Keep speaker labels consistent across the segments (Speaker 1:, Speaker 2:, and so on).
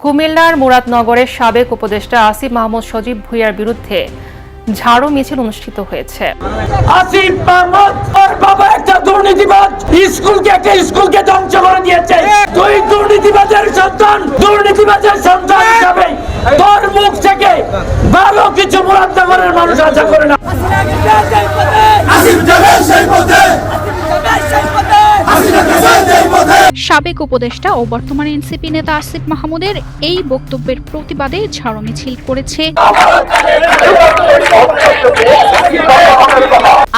Speaker 1: কুমিল্লার মুরাদনগরের সাবেক উপদেষ্টা আসিফ মাহমুদ সজীব ভুঁইয়ার বিরুদ্ধে ঝাড়ু মিছিল অনুষ্ঠিত হয়েছে।
Speaker 2: আসিফ মাহমুদ ওর বাবা একটা দুর্নীতিবাজ, স্কুলকে ধ্বংস করে দিয়েছে। তুই দুর্নীতিবাজের সন্তান হিসাবে তোর মুখ থেকে ভালো কিছু মুরাদনগরের মানুষ আশা করে না।
Speaker 3: সাবেক উপদেষ্টা ও বর্তমান এনসিপি নেতা আসিফ মাহমুদের এই বক্তব্যের প্রতিবাদে ঝাড়ু মিছিল করেছে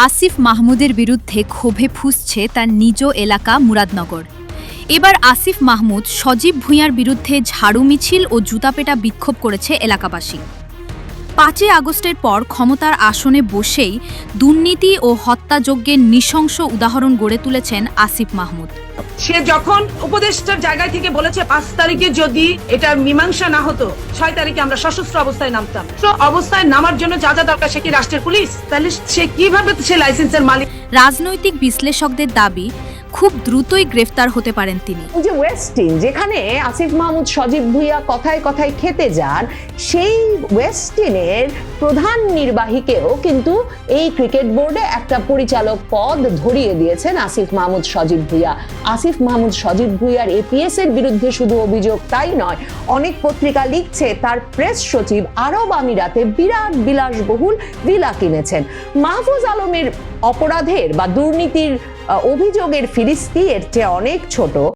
Speaker 4: আসিফ মাহমুদের বিরুদ্ধে ক্ষোভে ফুঁসছে তার নিজ এলাকা মুরাদনগর। এবার আসিফ মাহমুদ সজীব ভুঁইয়ার বিরুদ্ধে ঝাড়ু মিছিল ও জুতাপেটা বিক্ষোভ করেছে এলাকাবাসী। 5 আগস্টের পর ক্ষমতার আসনে বসেই দুর্নীতি ও হত্যাযজ্ঞের নৃশংস উদাহরণ গড়ে তুলেছেন আসিফ মাহমুদ।
Speaker 5: সে যখন উপদেষ্টার জায়গা থেকে বলেছে 5 তারিখে যদি এটা মীমাংসা না হতো 6 তারিখে আমরা সশস্ত্র অবস্থায় নামতাম। তো অবস্থায় নামার জন্য যা যা দরকার সে কি রাষ্ট্রের পুলিশ? তাহলে সে কিভাবে সে লাইসেন্সের মালিক?
Speaker 4: রাজনৈতিক বিশ্লেষকদের দাবি খুব দ্রুতই গ্রেফতার হতে পারেন তিনি।
Speaker 6: যে ওয়েস্টিন যেখানে আসিফ মাহমুদ সজীব ভুঁইয়া কথায় কথায় খেতে যান, সেই ওয়েস্টিনের প্রধান নির্বাহীকেও কিন্তু এই ক্রিকেট বোর্ডে একটা পরিচালক পদ ধরিয়ে দিয়েছেন আসিফ মাহমুদ সজীব ভুঁইয়া। আসিফ মাহমুদ সজীব ভুঁইয়ার এপিএস এর বিরুদ্ধে শুধু অভিযোগ তাই নয়, অনেক পত্রিকা লিখছে তার প্রেস সচিব আরব আমিরাতে বিরাট বিলাসবহুল ভিলা কিনেছেন। মাহফুজ আলমের অপরাধের বা দুর্নীতির অভিযোগের ফিরিস্তি এর চেয়ে অনেক ছোট।